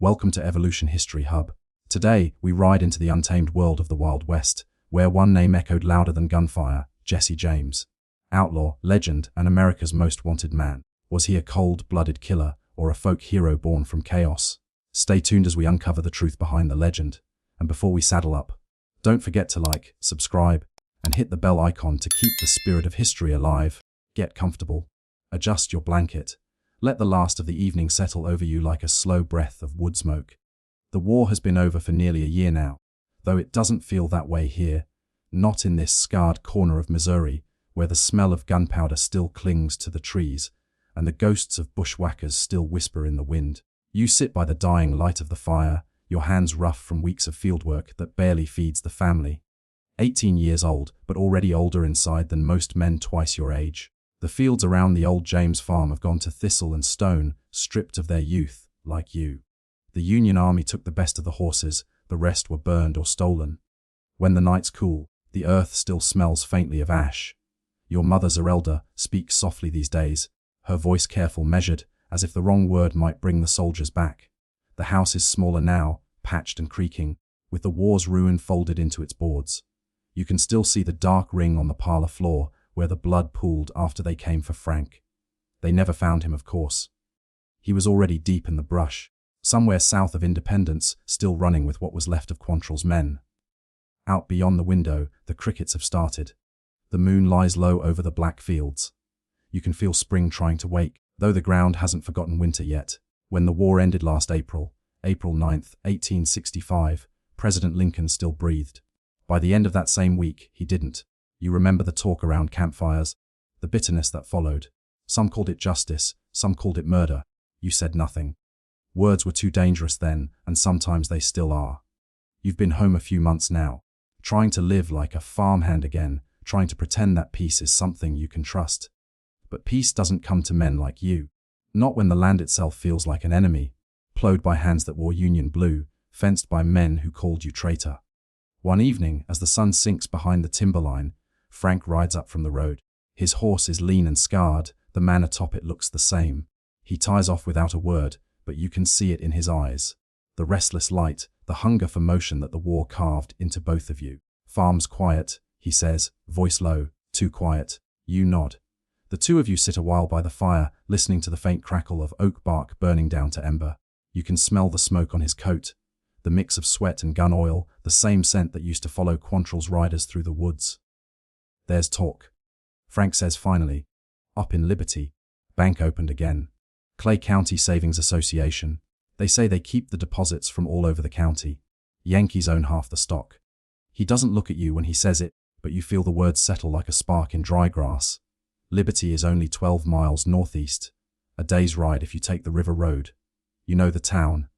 Welcome to Evolution History Hub. Today, we ride into the untamed world of the Wild West, where one name echoed louder than gunfire: Jesse James. Outlaw, legend, and America's most wanted man. Was he a cold-blooded killer, or a folk hero born from chaos? Stay tuned as we uncover the truth behind the legend. And before we saddle up, don't forget to like, subscribe, and hit the bell icon to keep the spirit of history alive. Get comfortable. Adjust your blanket. Let the last of the evening settle over you like a slow breath of wood smoke. The war has been over for nearly a year now, though it doesn't feel that way here. Not in this scarred corner of Missouri, where the smell of gunpowder still clings to the trees, and the ghosts of bushwhackers still whisper in the wind. You sit by the dying light of the fire, your hands rough from weeks of fieldwork that barely feeds the family. 18 years old, but already older inside than most men twice your age. The fields around the old James farm have gone to thistle and stone, stripped of their youth, like you. The Union Army took the best of the horses, the rest were burned or stolen. When the nights cool, the earth still smells faintly of ash. Your mother Zerelda speaks softly these days, her voice careful, measured, as if the wrong word might bring the soldiers back. The house is smaller now, patched and creaking, with the war's ruin folded into its boards. You can still see the dark ring on the parlor floor, where the blood pooled after they came for Frank. They never found him, of course. He was already deep in the brush, somewhere south of Independence, still running with what was left of Quantrill's men. Out beyond the window, the crickets have started. The moon lies low over the black fields. You can feel spring trying to wake, though the ground hasn't forgotten winter yet. When the war ended last April, April 9th, 1865, President Lincoln still breathed. By the end of that same week, he didn't. You remember the talk around campfires, the bitterness that followed. Some called it justice, some called it murder. You said nothing. Words were too dangerous then, and sometimes they still are. You've been home a few months now, trying to live like a farmhand again, trying to pretend that peace is something you can trust. But peace doesn't come to men like you. Not when the land itself feels like an enemy, plowed by hands that wore Union blue, fenced by men who called you traitor. One evening, as the sun sinks behind the timberline, Frank rides up from the road. His horse is lean and scarred, the man atop it looks the same. He ties off without a word, but you can see it in his eyes. The restless light, the hunger for motion that the war carved into both of you. "Farm's quiet," he says, voice low. "Too quiet." You nod. The two of you sit a while by the fire, listening to the faint crackle of oak bark burning down to ember. You can smell the smoke on his coat, the mix of sweat and gun oil, the same scent that used to follow Quantrill's riders through the woods. "There's talk," Frank says finally. "Up in Liberty. Bank opened again. Clay County Savings Association. They say they keep the deposits from all over the county. Yankees own half the stock." He doesn't look at you when he says it, but you feel the words settle like a spark in dry grass. Liberty is only 12 miles northeast, a day's ride if you take the river road. You know the town.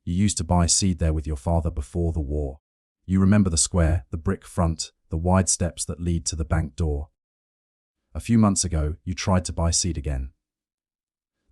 You used to buy seed there with your father before the war. You remember the square, the brick front, the wide steps that lead to the bank door. A few months ago, you tried to buy seed again.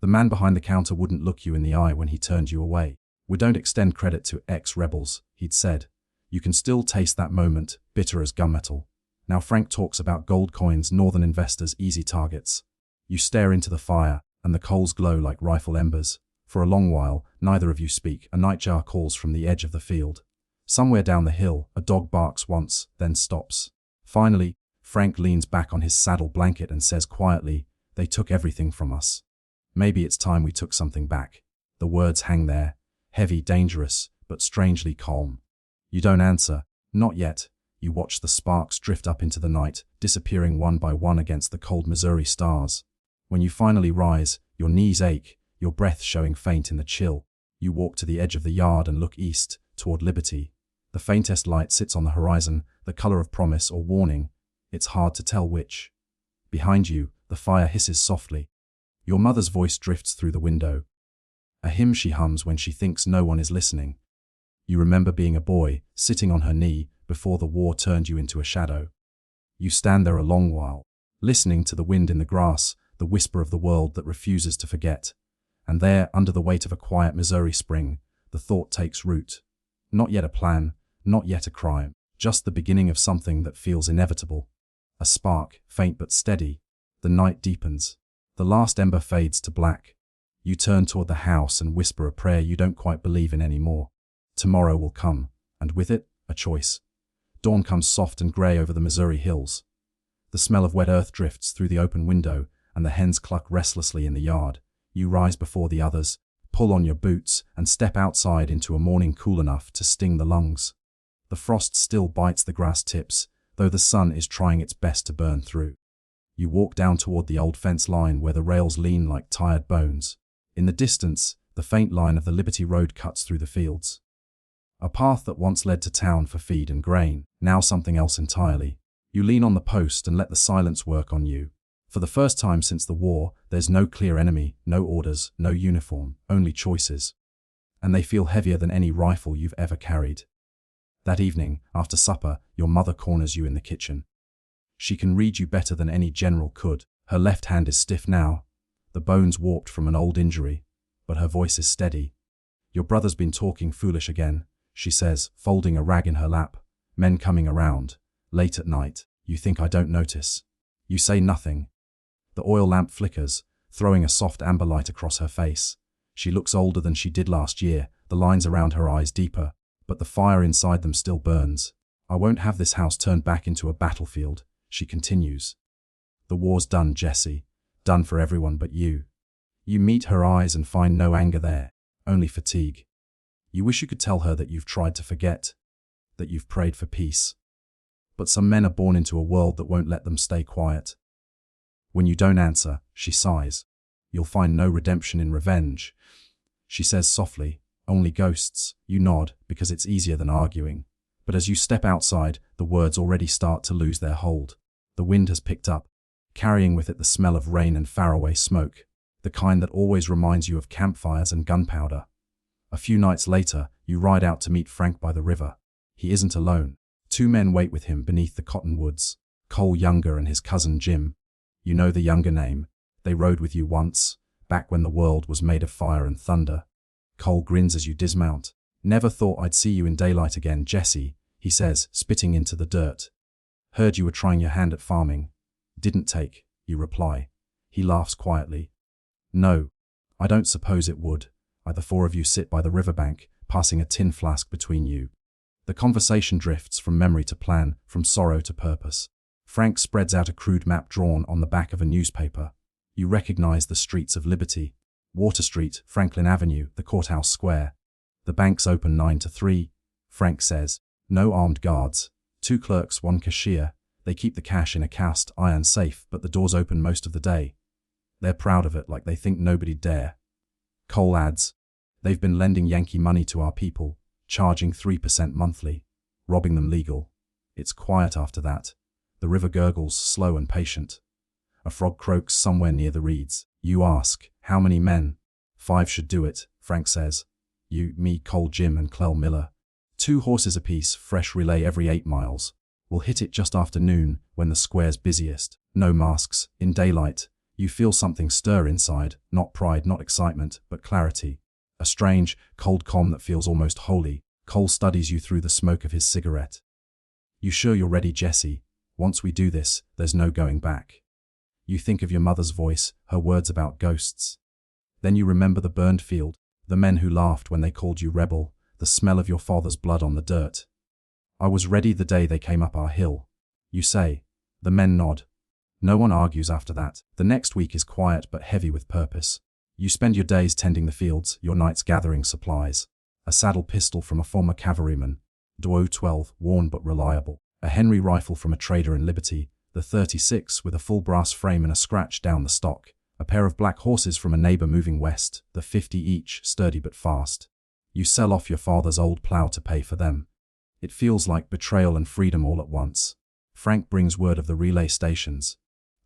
The man behind the counter wouldn't look you in the eye when he turned you away. "We don't extend credit to ex-rebels," he'd said. You can still taste that moment, bitter as gunmetal. Now Frank talks about gold coins, northern investors, easy targets. You stare into the fire, and the coals glow like rifle embers. For a long while, neither of you speak. A nightjar calls from the edge of the field. Somewhere down the hill, a dog barks once, then stops. Finally, Frank leans back on his saddle blanket and says quietly, "They took everything from us. Maybe it's time we took something back." The words hang there, heavy, dangerous, but strangely calm. You don't answer. Not yet. You watch the sparks drift up into the night, disappearing one by one against the cold Missouri stars. When you finally rise, your knees ache, your breath showing faint in the chill. You walk to the edge of the yard and look east, toward Liberty. The faintest light sits on the horizon, the color of promise or warning. It's hard to tell which. Behind you, the fire hisses softly. Your mother's voice drifts through the window. A hymn she hums when she thinks no one is listening. You remember being a boy, sitting on her knee, before the war turned you into a shadow. You stand there a long while, listening to the wind in the grass, the whisper of the world that refuses to forget. And there, under the weight of a quiet Missouri spring, the thought takes root. Not yet a plan, not yet a crime, just the beginning of something that feels inevitable. A spark, faint but steady. The night deepens. The last ember fades to black. You turn toward the house and whisper a prayer you don't quite believe in anymore. Tomorrow will come, and with it, a choice. Dawn comes soft and grey over the Missouri hills. The smell of wet earth drifts through the open window, and the hens cluck restlessly in the yard. You rise before the others, pull on your boots, and step outside into a morning cool enough to sting the lungs. The frost still bites the grass tips, though the sun is trying its best to burn through. You walk down toward the old fence line where the rails lean like tired bones. In the distance, the faint line of the Liberty Road cuts through the fields. A path that once led to town for feed and grain, now something else entirely. You lean on the post and let the silence work on you. For the first time since the war, there's no clear enemy, no orders, no uniform, only choices. And they feel heavier than any rifle you've ever carried. That evening, after supper, your mother corners you in the kitchen. She can read you better than any general could. Her left hand is stiff now, the bones warped from an old injury, but her voice is steady. Your brother's been talking foolish again, she says, folding a rag in her lap. Men coming around, late at night. You think I don't notice. You say nothing. The oil lamp flickers, throwing a soft amber light across her face. She looks older than she did last year, the lines around her eyes deeper, but the fire inside them still burns. I won't have this house turned back into a battlefield, she continues. The war's done, Jesse. Done for everyone but you. You meet her eyes and find no anger there, only fatigue. You wish you could tell her that you've tried to forget, that you've prayed for peace. But some men are born into a world that won't let them stay quiet. When you don't answer, she sighs. You'll find no redemption in revenge. She says softly, only ghosts. You nod, because it's easier than arguing. But as you step outside, the words already start to lose their hold. The wind has picked up, carrying with it the smell of rain and faraway smoke, the kind that always reminds you of campfires and gunpowder. A few nights later, you ride out to meet Frank by the river. He isn't alone. 2 men wait with him beneath the cottonwoods, Cole Younger and his cousin Jim. You know the Younger name. They rode with you once, back when the world was made of fire and thunder. Cole grins as you dismount. Never thought I'd see you in daylight again, Jesse, he says, spitting into the dirt. Heard you were trying your hand at farming. Didn't take, you reply. He laughs quietly. No, I don't suppose it would. The 4 of you sit by the riverbank, passing a tin flask between you. The conversation drifts from memory to plan, from sorrow to purpose. Frank spreads out a crude map drawn on the back of a newspaper. You recognize the streets of Liberty. Water Street, Franklin Avenue, the courthouse square. The banks open 9 to 3, Frank says. No armed guards. 2 clerks, 1 cashier. They keep the cash in a cast iron safe, but the doors open most of the day. They're proud of it, like they think nobody'd dare. Cole adds, they've been lending Yankee money to our people, charging 3% monthly, robbing them legal. It's quiet after that. The river gurgles, slow and patient. A frog croaks somewhere near the reeds. You ask, how many men? 5 should do it, Frank says. You, me, Cole, Jim and Clell Miller. 2 horses apiece, fresh relay every 8 miles. We'll hit it just after noon, when the square's busiest. No masks, in daylight. You feel something stir inside, not pride, not excitement, but clarity. A strange, cold calm that feels almost holy. Cole studies you through the smoke of his cigarette. You sure you're ready, Jesse? Once we do this, there's no going back. You think of your mother's voice, her words about ghosts. Then you remember the burned field, the men who laughed when they called you rebel, the smell of your father's blood on the dirt. I was ready the day they came up our hill. You say. The men nod. No one argues after that. The next week is quiet but heavy with purpose. You spend your days tending the fields, your nights gathering supplies. A saddle pistol from a former cavalryman, Duo 12, worn but reliable. A Henry rifle from a trader in Liberty, the 36 with a full brass frame and a scratch down the stock. A pair of black horses from a neighbor moving west, the 50 each, sturdy but fast. You sell off your father's old plow to pay for them. It feels like betrayal and freedom all at once. Frank brings word of the relay stations.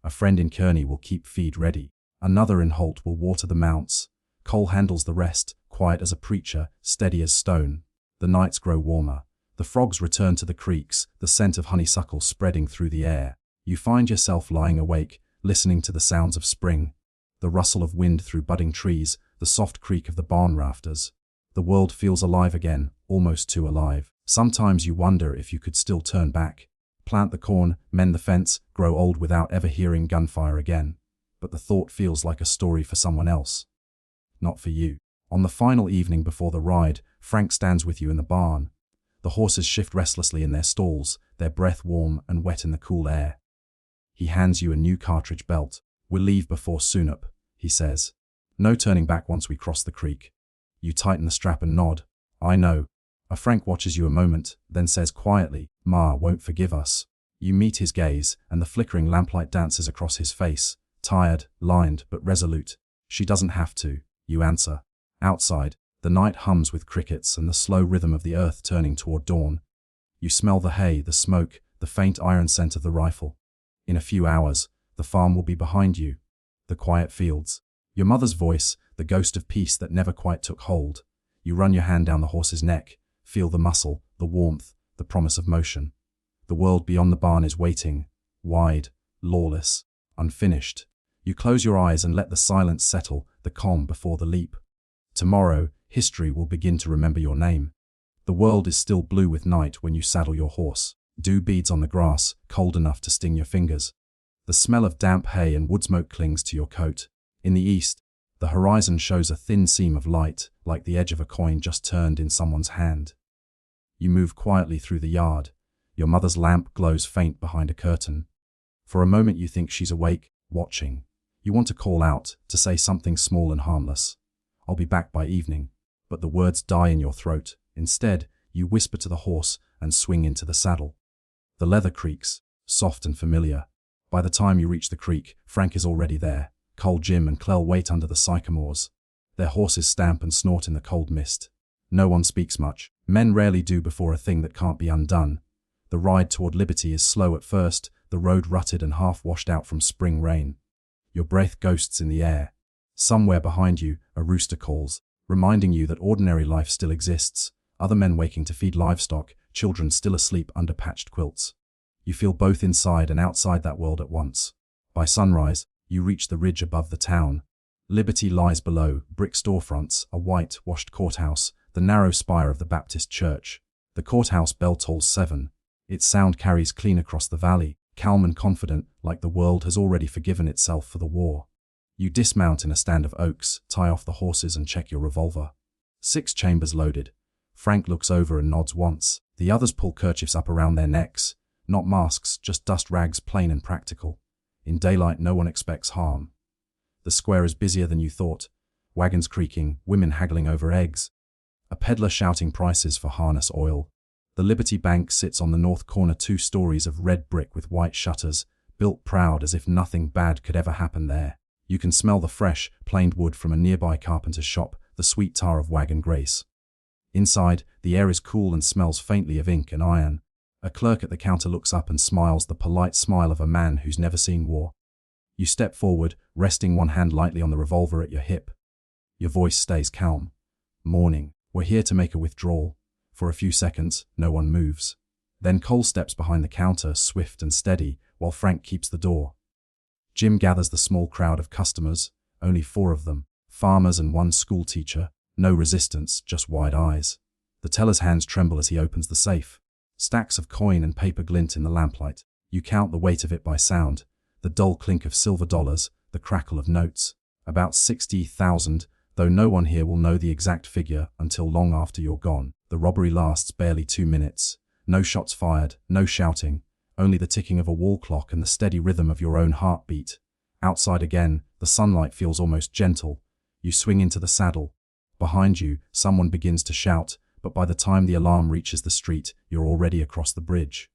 A friend in Kearney will keep feed ready. Another in Holt will water the mounts. Cole handles the rest, quiet as a preacher, steady as stone. The nights grow warmer. The frogs return to the creeks, the scent of honeysuckle spreading through the air. You find yourself lying awake, listening to the sounds of spring. The rustle of wind through budding trees, the soft creak of the barn rafters. The world feels alive again, almost too alive. Sometimes you wonder if you could still turn back. Plant the corn, mend the fence, grow old without ever hearing gunfire again. But the thought feels like a story for someone else. not for you. On the final evening before the ride, Frank stands with you in the barn. The horses shift restlessly in their stalls, their breath warm and wet in the cool air. He hands you a new cartridge belt. "We'll leave before sunup," he says. "No turning back once we cross the creek." You tighten the strap and nod. "I know." Frank watches you a moment, then says quietly, "Ma won't forgive us." You meet his gaze, and the flickering lamplight dances across his face, tired, lined, but resolute. "She doesn't have to," you answer. Outside, the night hums with crickets and the slow rhythm of the earth turning toward dawn. You smell the hay, the smoke, the faint iron scent of the rifle. In a few hours, the farm will be behind you. The quiet fields. Your mother's voice, the ghost of peace that never quite took hold. You run your hand down the horse's neck, feel the muscle, the warmth, the promise of motion. The world beyond the barn is waiting, wide, lawless, unfinished. You close your eyes and let the silence settle, the calm before the leap. Tomorrow, history will begin to remember your name. The world is still blue with night when you saddle your horse. Dew beads on the grass, cold enough to sting your fingers. The smell of damp hay and wood smoke clings to your coat. In the east, the horizon shows a thin seam of light, like the edge of a coin just turned in someone's hand. You move quietly through the yard. Your mother's lamp glows faint behind a curtain. For a moment you think she's awake, watching. You want to call out, to say something small and harmless. "I'll be back by evening." But the words die in your throat. Instead, you whisper to the horse and swing into the saddle. The leather creaks, soft and familiar. By the time you reach the creek, Frank is already there. Cole, Jim, and Clell wait under the sycamores. Their horses stamp and snort in the cold mist. No one speaks much. Men rarely do before a thing that can't be undone. The ride toward liberty is slow at first, the road rutted and half washed out from spring rain. Your breath ghosts in the air. Somewhere behind you, a rooster calls, reminding you that ordinary life still exists. Other men waking to feed livestock, children still asleep under patched quilts. You feel both inside and outside that world at once. By sunrise, you reach the ridge above the town. Liberty lies below, brick storefronts, a white-washed courthouse, the narrow spire of the Baptist church. The courthouse bell tolls 7. Its sound carries clean across the valley, calm and confident, like the world has already forgiven itself for the war. You dismount in a stand of oaks, tie off the horses and check your revolver. 6 chambers loaded. Frank looks over and nods once. The others pull kerchiefs up around their necks. Not masks, just dust rags, plain and practical. In daylight, no one expects harm. The square is busier than you thought. Wagons creaking, women haggling over eggs. A peddler shouting prices for harness oil. The Liberty Bank sits on the north corner, 2 stories of red brick with white shutters, built proud as if nothing bad could ever happen there. You can smell the fresh, planed wood from a nearby carpenter's shop, the sweet tar of wagon grace. Inside, the air is cool and smells faintly of ink and iron. A clerk at the counter looks up and smiles, the polite smile of a man who's never seen war. You step forward, resting one hand lightly on the revolver at your hip. Your voice stays calm. "Morning. We're here to make a withdrawal." For a few seconds, no one moves. Then Cole steps behind the counter, swift and steady, while Frank keeps the door. Jim gathers the small crowd of customers, only 4 of them, farmers and 1 school teacher. No resistance, just wide eyes. The teller's hands tremble as he opens the safe. Stacks of coin and paper glint in the lamplight. You count the weight of it by sound, the dull clink of silver dollars, the crackle of notes. About 60,000, though no one here will know the exact figure until long after you're gone. The robbery lasts barely 2 minutes. No shots fired, no shouting, only the ticking of a wall clock and the steady rhythm of your own heartbeat. Outside again, the sunlight feels almost gentle. You swing into the saddle. Behind you, someone begins to shout, but by the time the alarm reaches the street, you're already across the bridge.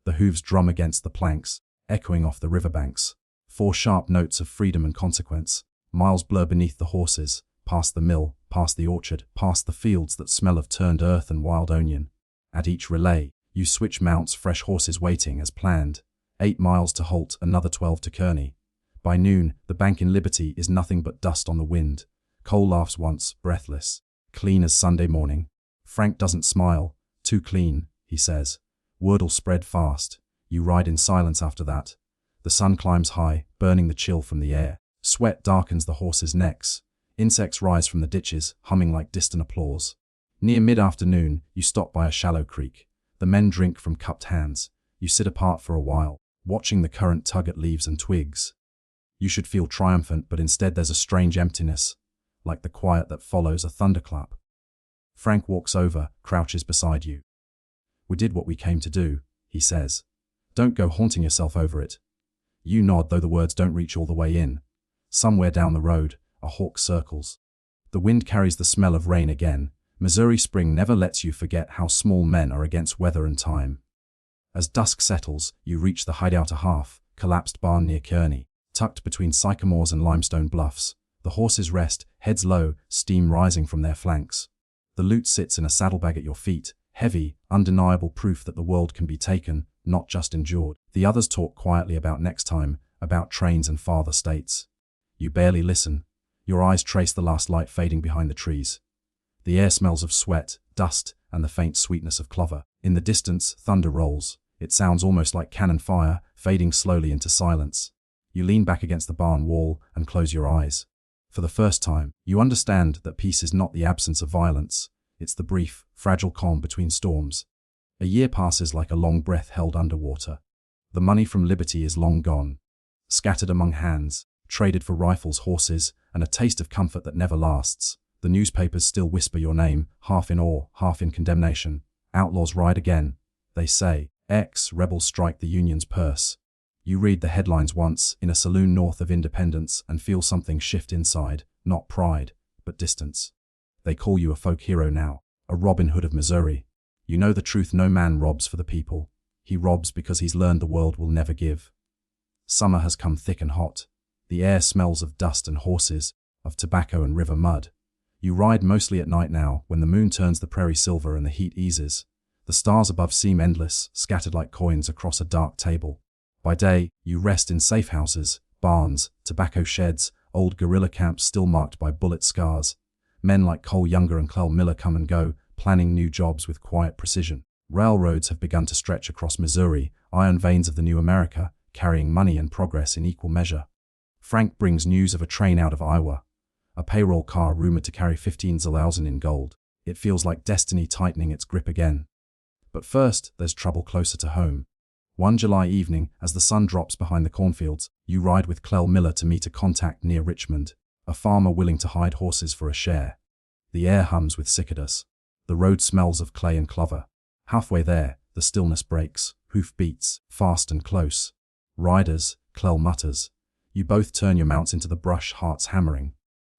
The hooves drum against the planks, echoing off the riverbanks. 4 sharp notes of freedom and consequence. Miles blur beneath the horses, past the mill, past the orchard, past the fields that smell of turned earth and wild onion. At each relay, you switch mounts, fresh horses waiting as planned. 8 miles to Holt, another 12 to Kearney. By noon, the bank in Liberty is nothing but dust on the wind. Cole laughs once, breathless. Clean as Sunday morning. Frank doesn't smile. "Too clean," he says. Word'll spread fast. You ride in silence after that. The sun climbs high, burning the chill from the air. Sweat darkens the horses' necks. Insects rise from the ditches, humming like distant applause. Near mid-afternoon, you stop by a shallow creek. The men drink from cupped hands. You sit apart for a while, watching the current tug at leaves and twigs. You should feel triumphant, but instead there's a strange emptiness. like the quiet that follows a thunderclap. Frank walks over, crouches beside you. "We did what we came to do," he says. "Don't go haunting yourself over it." You nod, though the words don't reach all the way in. Somewhere down the road, a hawk circles. The wind carries the smell of rain again. Missouri spring never lets you forget how small men are against weather and time. As dusk settles, you reach the hideout, a half-collapsed barn near Kearney, tucked between sycamores and limestone bluffs. The horses rest, heads low, steam rising from their flanks. The loot sits in a saddlebag at your feet, heavy, undeniable proof that the world can be taken, not just endured. The others talk quietly about next time, about trains and farther states. You barely listen. Your eyes trace the last light fading behind the trees. The air smells of sweat, dust, and the faint sweetness of clover. In the distance, thunder rolls. It sounds almost like cannon fire, fading slowly into silence. You lean back against the barn wall and close your eyes. For the first time, you understand that peace is not the absence of violence. It's the brief, fragile calm between storms. A year passes like a long breath held underwater. The money from liberty is long gone. Scattered among hands, traded for rifles, horses, and a taste of comfort that never lasts. The newspapers still whisper your name, half in awe, half in condemnation. Outlaws ride again, they say. Ex-rebels strike the Union's purse. You read the headlines once in a saloon north of Independence and feel something shift inside, not pride, but distance. They call you a folk hero now, a Robin Hood of Missouri. You know the truth: no man robs for the people. He robs because he's learned the world will never give. Summer has come thick and hot. The air smells of dust and horses, of tobacco and river mud. You ride mostly at night now, when the moon turns the prairie silver and the heat eases. The stars above seem endless, scattered like coins across a dark table. By day, you rest in safe houses, barns, tobacco sheds, old guerrilla camps still marked by bullet scars. Men like Cole Younger and Clell Miller come and go, planning new jobs with quiet precision. Railroads have begun to stretch across Missouri, iron veins of the new America, carrying money and progress in equal measure. Frank brings news of a train out of Iowa, a payroll car rumored to carry 15,000 in gold. It feels like destiny tightening its grip again. But first, there's trouble closer to home. One July evening, as the sun drops behind the cornfields, you ride with Clell Miller to meet a contact near Richmond, a farmer willing to hide horses for a share. The air hums with cicadas. The road smells of clay and clover. Halfway there, the stillness breaks, hoof beats, fast and close. "Riders," Clell mutters. You both turn your mounts into the brush, hearts hammering.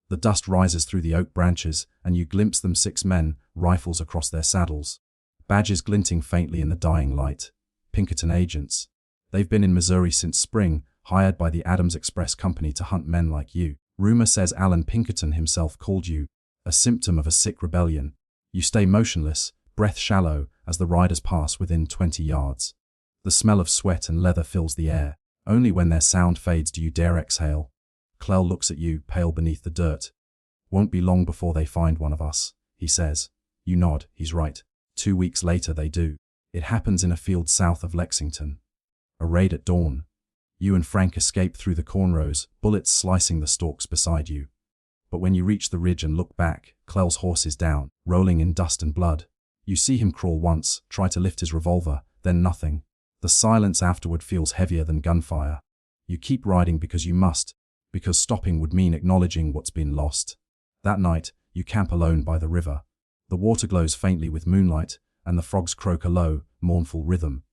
The dust rises through the oak branches, and you glimpse them, 6 men, rifles across their saddles. Badges glinting faintly in the dying light. Pinkerton agents. They've been in Missouri since spring, hired by the Adams Express Company to hunt men like you. Rumor says Alan Pinkerton himself called you, a symptom of a sick rebellion. You stay motionless, breath shallow, as the riders pass within 20 yards. The smell of sweat and leather fills the air. Only when their sound fades do you dare exhale. Clell looks at you, pale beneath the dirt. "Won't be long before they find one of us," he says. You nod, he's right. 2 weeks later they do. It happens in a field south of Lexington. A raid at dawn. You and Frank escape through the cornrows, bullets slicing the stalks beside you. But when you reach the ridge and look back, Clell's horse is down, rolling in dust and blood. You see him crawl once, try to lift his revolver, then nothing. The silence afterward feels heavier than gunfire. You keep riding because you must, because stopping would mean acknowledging what's been lost. That night, you camp alone by the river. The water glows faintly with moonlight, and the frogs croak a low, mournful rhythm.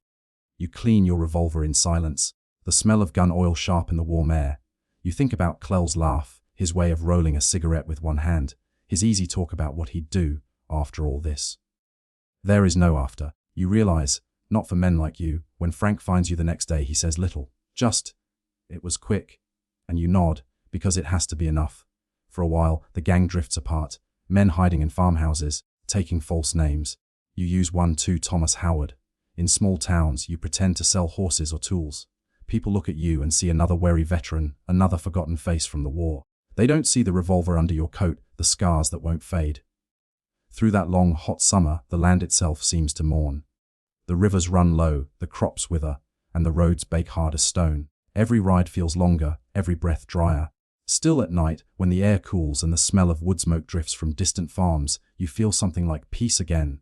You clean your revolver in silence, the smell of gun oil sharp in the warm air. You think about Clell's laugh, his way of rolling a cigarette with one hand, his easy talk about what he'd do after all this. There is no after. You realize, not for men like you. When Frank finds you the next day, he says little. Just, "It was quick." And you nod, because it has to be enough. For a while, the gang drifts apart, men hiding in farmhouses, taking false names. You use 1-2 Thomas Howard. In small towns, you pretend to sell horses or tools. People look at you and see another wary veteran, another forgotten face from the war. They don't see the revolver under your coat, the scars that won't fade. Through that long, hot summer, the land itself seems to mourn. The rivers run low, the crops wither, and the roads bake hard as stone. Every ride feels longer, every breath drier. Still at night, when the air cools and the smell of wood smoke drifts from distant farms, you feel something like peace again.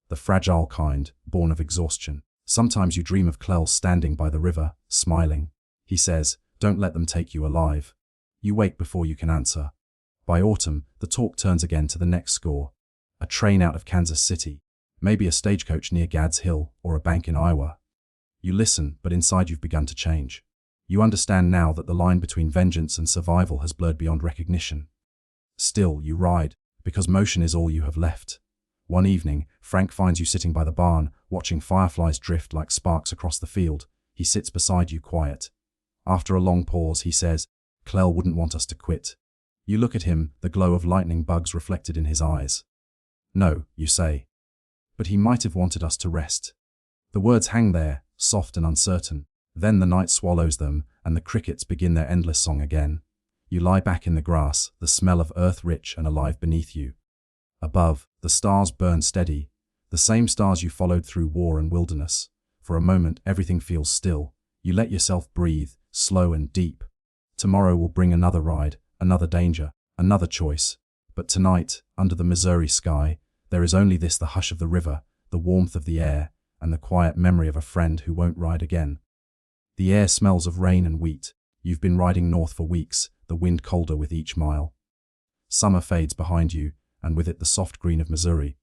The fragile kind, born of exhaustion. Sometimes you dream of Clell standing by the river, smiling. He says, "Don't let them take you alive." You wake before you can answer. By autumn, the talk turns again to the next score. A train out of Kansas City. Maybe a stagecoach near Gads Hill or a bank in Iowa. You listen, but inside you've begun to change. You understand now that the line between vengeance and survival has blurred beyond recognition. Still, you ride, because motion is all you have left. One evening, Frank finds you sitting by the barn, watching fireflies drift like sparks across the field. He sits beside you quiet. After a long pause, he says, "Clell wouldn't want us to quit." You look at him, the glow of lightning bugs reflected in his eyes. "No," you say. "But he might have wanted us to rest." The words hang there, soft and uncertain. Then the night swallows them, and the crickets begin their endless song again. You lie back in the grass, the smell of earth rich and alive beneath you. Above, the stars burn steady, the same stars you followed through war and wilderness. For a moment, everything feels still. You let yourself breathe, slow and deep. Tomorrow will bring another ride, another danger, another choice. But tonight, under the Missouri sky, there is only this: the hush of the river, the warmth of the air, and the quiet memory of a friend who won't ride again. The air smells of rain and wheat. You've been riding north for weeks, the wind colder with each mile. Summer fades behind you, and with it the soft green of Missouri.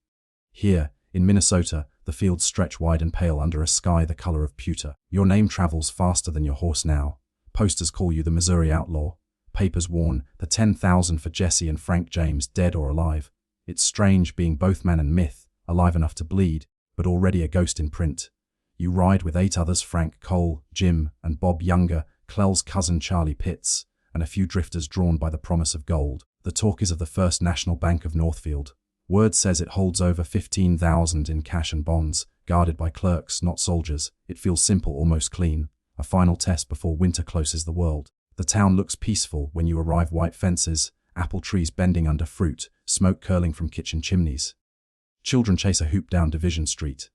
Here, in Minnesota, the fields stretch wide and pale under a sky the color of pewter. Your name travels faster than your horse now. Posters call you the Missouri Outlaw. Papers warn the 10,000 for Jesse and Frank James, dead or alive. It's strange being both man and myth, alive enough to bleed, but already a ghost in print. You ride with 8 others: Frank, Cole, Jim, and Bob Younger, Clell's cousin Charlie Pitts, and a few drifters drawn by the promise of gold. The talk is of the First National Bank of Northfield. Word says it holds over 15,000 in cash and bonds, guarded by clerks, not soldiers. It feels simple, almost clean. A final test before winter closes the world. The town looks peaceful when you arrive: white fences, apple trees bending under fruit, smoke curling from kitchen chimneys. Children chase a hoop down Division Street.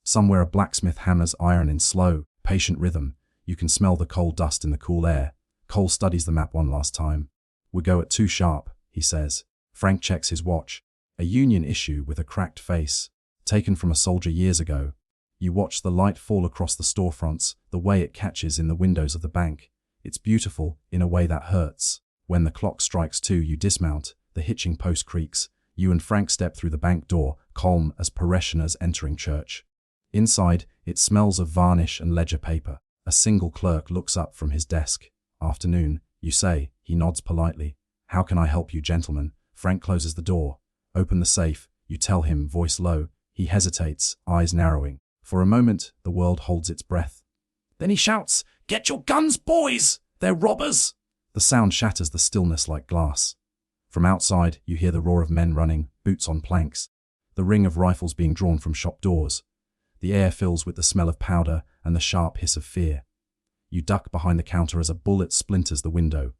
Somewhere a blacksmith hammers iron in slow, patient rhythm. You can smell the coal dust in the cool air. Cole studies the map one last time. "We go at 2 sharp, he says. Frank checks his watch. A Union issue with a cracked face, taken from a soldier years ago. You watch the light fall across the storefronts, the way it catches in the windows of the bank. It's beautiful, in a way that hurts. When the clock strikes 2, you dismount. The hitching post creaks. You and Frank step through the bank door, calm as parishioners entering church. Inside, it smells of varnish and ledger paper. A single clerk looks up from his desk. "Afternoon," you say. He nods politely. "How can I help you, gentlemen?" Frank closes the door. "Open the safe," you tell him, voice low. He hesitates, eyes narrowing. For a moment, the world holds its breath. Then he shouts, "Get your guns, boys! They're robbers!" The sound shatters the stillness like glass. From outside, you hear the roar of men running, boots on planks, the ring of rifles being drawn from shop doors. The air fills with the smell of powder and the sharp hiss of fear. You duck behind the counter as a bullet splinters the window.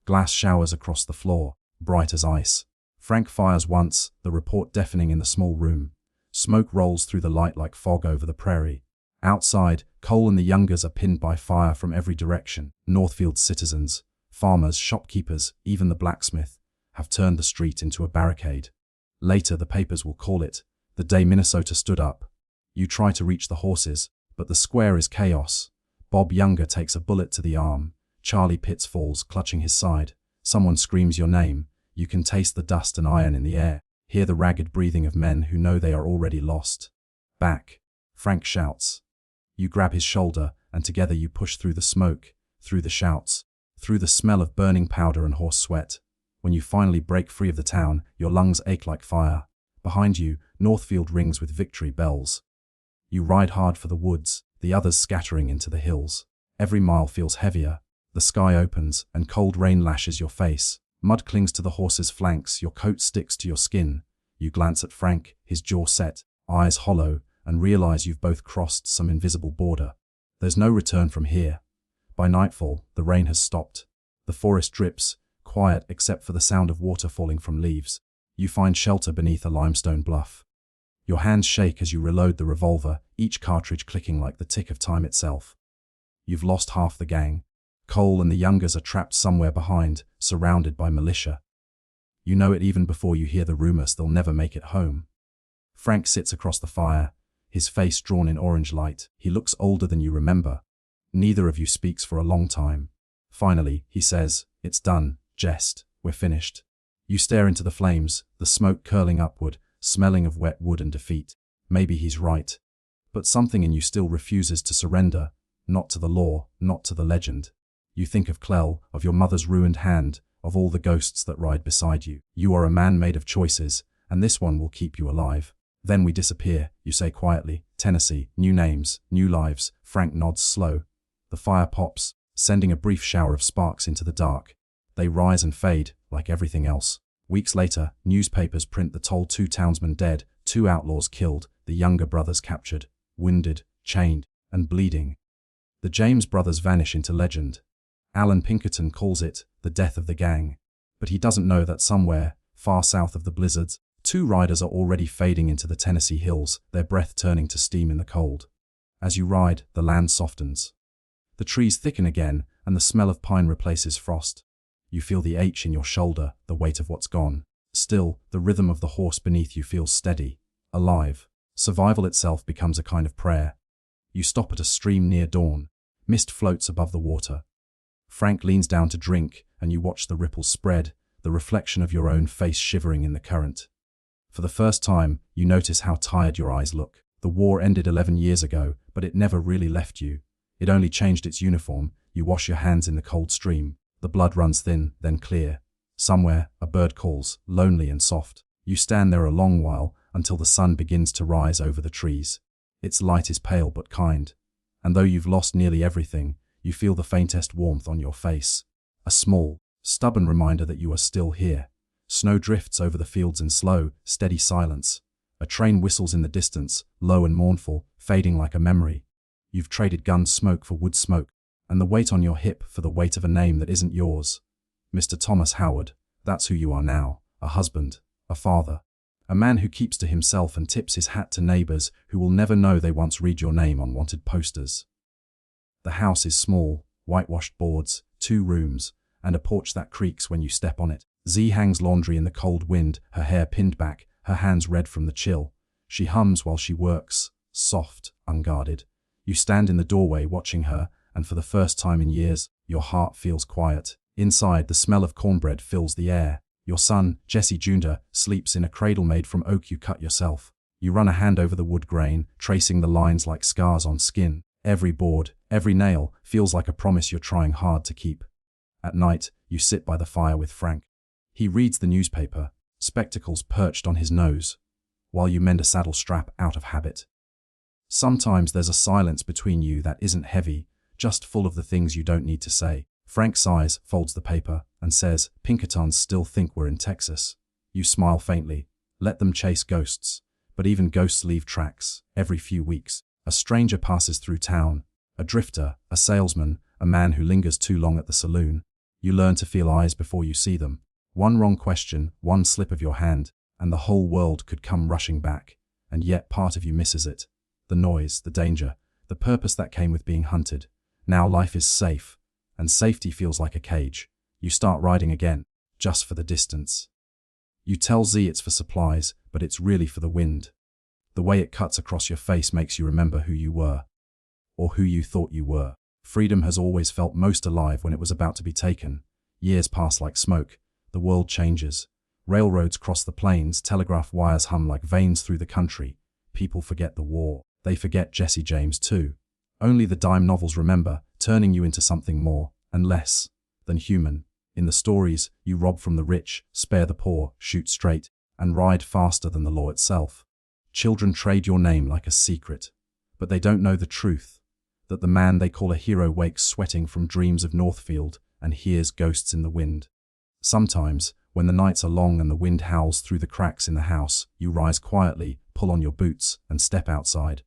Glass showers across the floor, bright as ice. Frank fires once, the report deafening in the small room. Smoke rolls through the light like fog over the prairie. Outside, Cole and the Youngers are pinned by fire from every direction. Northfield's citizens, farmers, shopkeepers, even the blacksmith, have turned the street into a barricade. Later, the papers will call it the day Minnesota stood up. You try to reach the horses, but the square is chaos. Bob Younger takes a bullet to the arm. Charlie Pitts falls, clutching his side. Someone screams your name. You can taste the dust and iron in the air. Hear the ragged breathing of men who know they are already lost. "Back!" Frank shouts. You grab his shoulder, and together you push through the smoke, through the shouts, through the smell of burning powder and horse sweat. When you finally break free of the town, your lungs ache like fire. Behind you, Northfield rings with victory bells. You ride hard for the woods, the others scattering into the hills. Every mile feels heavier. The sky opens, and cold rain lashes your face. Mud clings to the horse's flanks, your coat sticks to your skin. You glance at Frank, his jaw set, eyes hollow, and realize you've both crossed some invisible border. There's no return from here. By nightfall, the rain has stopped. The forest drips, quiet except for the sound of water falling from leaves. You find shelter beneath a limestone bluff. Your hands shake as you reload the revolver, each cartridge clicking like the tick of time itself. You've lost half the gang. Cole and the Youngers are trapped somewhere behind, surrounded by militia. You know it even before you hear the rumors they'll never make it home. Frank sits across the fire, his face drawn in orange light. He looks older than you remember. Neither of you speaks for a long time. Finally, he says, "It's done, Jest. We're finished." You stare into the flames, the smoke curling upward, smelling of wet wood and defeat. Maybe he's right. But something in you still refuses to surrender, not to the law, not to the legend. You think of Clell, of your mother's ruined hand, of all the ghosts that ride beside you. You are a man made of choices, and this one will keep you alive. Then we disappear, you say quietly. Tennessee, new names, new lives. Frank nods slow. The fire pops, sending a brief shower of sparks into the dark. They rise and fade, like everything else. Weeks later, newspapers print the told 2 townsmen dead, 2 outlaws killed, the younger brothers captured, wounded, chained, and bleeding. The James brothers vanish into legend. Alan Pinkerton calls it the death of the gang. But he doesn't know that somewhere, far south of the blizzards, 2 riders are already fading into the Tennessee hills, their breath turning to steam in the cold. As you ride, the land softens. The trees thicken again, and the smell of pine replaces frost. You feel the ache in your shoulder, the weight of what's gone. Still, the rhythm of the horse beneath you feels steady, alive. Survival itself becomes a kind of prayer. You stop at a stream near dawn. Mist floats above the water. Frank leans down to drink, and you watch the ripples spread, the reflection of your own face shivering in the current. For the first time, you notice how tired your eyes look. The war ended 11 years ago, but it never really left you. It only changed its uniform. You wash your hands in the cold stream. The blood runs thin, then clear. Somewhere, a bird calls, lonely and soft. You stand there a long while, until the sun begins to rise over the trees. Its light is pale but kind. And though you've lost nearly everything, you feel the faintest warmth on your face. A small, stubborn reminder that you are still here. Snow drifts over the fields in slow, steady silence. A train whistles in the distance, low and mournful, fading like a memory. You've traded gun smoke for wood smoke, and the weight on your hip for the weight of a name that isn't yours. Mr. Thomas Howard, that's who you are now, a husband, a father. A man who keeps to himself and tips his hat to neighbors who will never know they once read your name on wanted posters. The house is small, whitewashed boards, 2 rooms, and a porch that creaks when you step on it. Z hangs laundry in the cold wind, her hair pinned back, her hands red from the chill. She hums while she works, soft, unguarded. You stand in the doorway watching her, and for the first time in years, your heart feels quiet. Inside, the smell of cornbread fills the air. Your son, Jesse Jr., sleeps in a cradle made from oak you cut yourself. You run a hand over the wood grain, tracing the lines like scars on skin. Every board, every nail, feels like a promise you're trying hard to keep. At night, you sit by the fire with Frank. He reads the newspaper, spectacles perched on his nose, while you mend a saddle strap out of habit. Sometimes there's a silence between you that isn't heavy, just full of the things you don't need to say. Frank sighs, folds the paper, and says, "Pinkertons still think we're in Texas." You smile faintly. Let them chase ghosts. But even ghosts leave tracks. Every few weeks, a stranger passes through town. A drifter, a salesman, a man who lingers too long at the saloon. You learn to feel eyes before you see them. One wrong question, one slip of your hand, and the whole world could come rushing back. And yet part of you misses it. The noise, the danger, the purpose that came with being hunted. Now life is safe, and safety feels like a cage. You start riding again, just for the distance. You tell Z it's for supplies, but it's really for the wind. The way it cuts across your face makes you remember who you were, or who you thought you were. Freedom has always felt most alive when it was about to be taken. Years pass like smoke. The world changes. Railroads cross the plains, telegraph wires hum like veins through the country. People forget the war. They forget Jesse James too. Only the dime novels remember, turning you into something more, and less, than human. In the stories, you rob from the rich, spare the poor, shoot straight, and ride faster than the law itself. Children trade your name like a secret, but they don't know the truth, that the man they call a hero wakes sweating from dreams of Northfield and hears ghosts in the wind. Sometimes, when the nights are long and the wind howls through the cracks in the house, you rise quietly, pull on your boots, and step outside.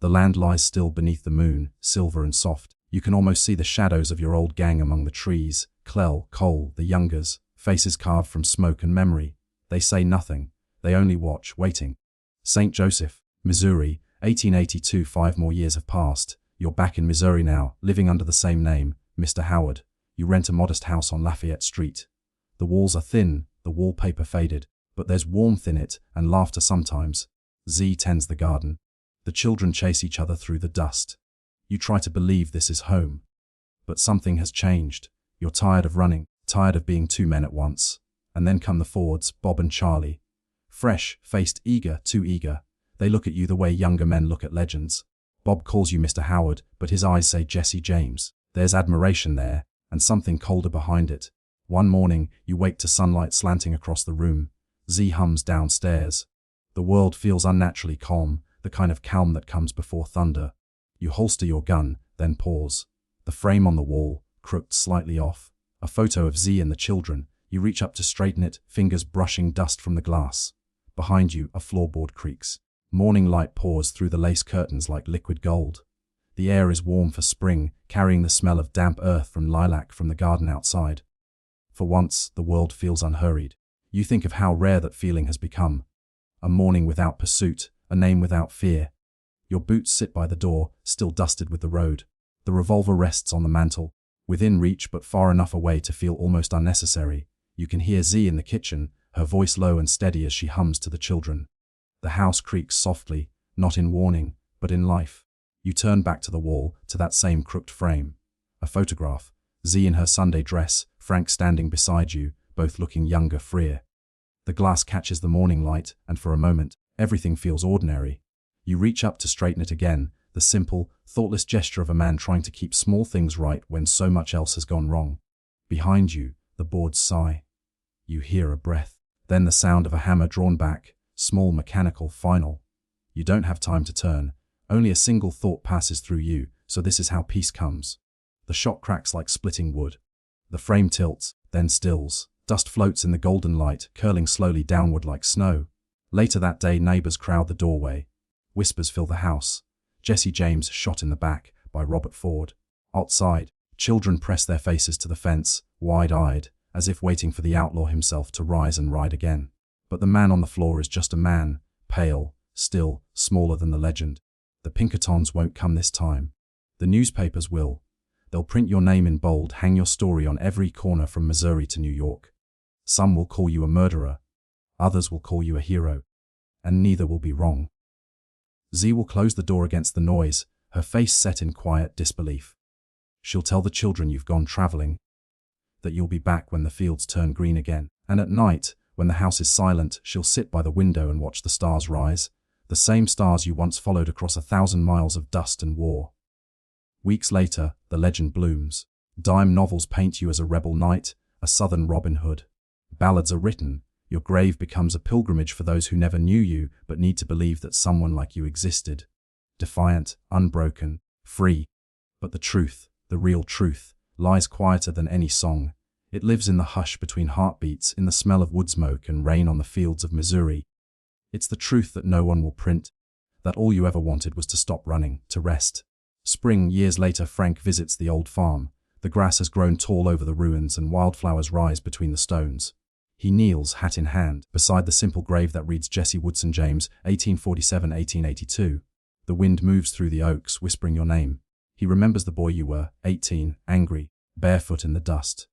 The land lies still beneath the moon, silver and soft. You can almost see the shadows of your old gang among the trees. Clell, Cole, the youngers, faces carved from smoke and memory. They say nothing. They only watch, waiting. St. Joseph, Missouri, 1882. 5 more years have passed. You're back in Missouri now, living under the same name, Mr. Howard. You rent a modest house on Lafayette Street. The walls are thin, the wallpaper faded, but there's warmth in it and laughter sometimes. Z tends the garden. The children chase each other through the dust. You try to believe this is home. But something has changed. You're tired of running, tired of being 2 men at once. And then come the Fords, Bob and Charlie. Fresh-faced, eager, too eager. They look at you the way younger men look at legends. Bob calls you Mr. Howard, but his eyes say Jesse James. There's admiration there, and something colder behind it. One morning, you wake to sunlight slanting across the room. Z hums downstairs. The world feels unnaturally calm, the kind of calm that comes before thunder. You holster your gun, then pause. The frame on the wall, crooked slightly off. A photo of Z and the children. You reach up to straighten it, fingers brushing dust from the glass. Behind you, a floorboard creaks. Morning light pours through the lace curtains like liquid gold. The air is warm for spring, carrying the smell of damp earth from lilac from the garden outside. For once, the world feels unhurried. You think of how rare that feeling has become. A morning without pursuit, a name without fear. Your boots sit by the door, still dusted with the road. The revolver rests on the mantel, within reach but far enough away to feel almost unnecessary. You can hear Z in the kitchen, her voice low and steady as she hums to the children. The house creaks softly, not in warning, but in life. You turn back to the wall, to that same crooked frame. A photograph, Z in her Sunday dress, Frank standing beside you, both looking younger, freer. The glass catches the morning light, and for a moment, everything feels ordinary. You reach up to straighten it again, the simple, thoughtless gesture of a man trying to keep small things right when so much else has gone wrong. Behind you, the boards sigh. You hear a breath, then the sound of a hammer drawn back, small, mechanical, final. You don't have time to turn. Only a single thought passes through you, so this is how peace comes. The shot cracks like splitting wood. The frame tilts, then stills. Dust floats in the golden light, curling slowly downward like snow. Later that day, neighbors crowd the doorway. Whispers fill the house. Jesse James shot in the back, by Robert Ford. Outside, children press their faces to the fence, wide-eyed, as if waiting for the outlaw himself to rise and ride again. But the man on the floor is just a man, pale, still, smaller than the legend. The Pinkertons won't come this time. The newspapers will. They'll print your name in bold, hang your story on every corner from Missouri to New York. Some will call you a murderer. Others will call you a hero. And neither will be wrong. Z will close the door against the noise, her face set in quiet disbelief. She'll tell the children you've gone traveling, that you'll be back when the fields turn green again. And at night, when the house is silent, she'll sit by the window and watch the stars rise, the same stars you once followed across 1,000 miles of dust and war. Weeks later, the legend blooms. Dime novels paint you as a rebel knight, a southern Robin Hood. Ballads are written. Your grave becomes a pilgrimage for those who never knew you but need to believe that someone like you existed. Defiant, unbroken, free. But the truth, the real truth, lies quieter than any song. It lives in the hush between heartbeats, in the smell of wood smoke and rain on the fields of Missouri. It's the truth that no one will print, that all you ever wanted was to stop running, to rest. Spring, years later, Frank visits the old farm. The grass has grown tall over the ruins and wildflowers rise between the stones. He kneels, hat in hand, beside the simple grave that reads Jesse Woodson James, 1847-1882. The wind moves through the oaks, whispering your name. He remembers the boy you were, 18, angry, barefoot in the dust.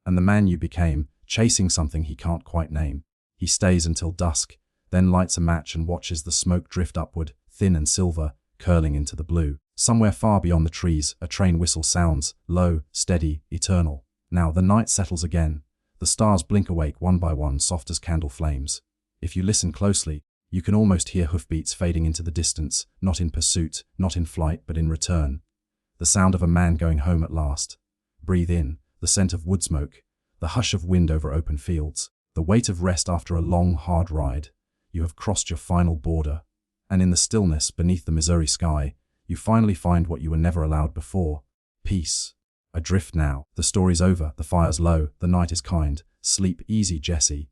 And the man you became, chasing something he can't quite name. He stays until dusk, then lights a match and watches the smoke drift upward, thin and silver, curling into the blue. Somewhere far beyond the trees, a train whistle sounds, low, steady, eternal. Now the night settles again. The stars blink awake one by one, soft as candle flames. If you listen closely, you can almost hear hoofbeats fading into the distance, not in pursuit, not in flight, but in return. The sound of a man going home at last. Breathe in, the scent of wood smoke, the hush of wind over open fields, the weight of rest after a long, hard ride. You have crossed your final border. And in the stillness, beneath the Missouri sky, you finally find what you were never allowed before. Peace. Adrift now. The story's over, the fire's low, the night is kind. Sleep easy, Jesse.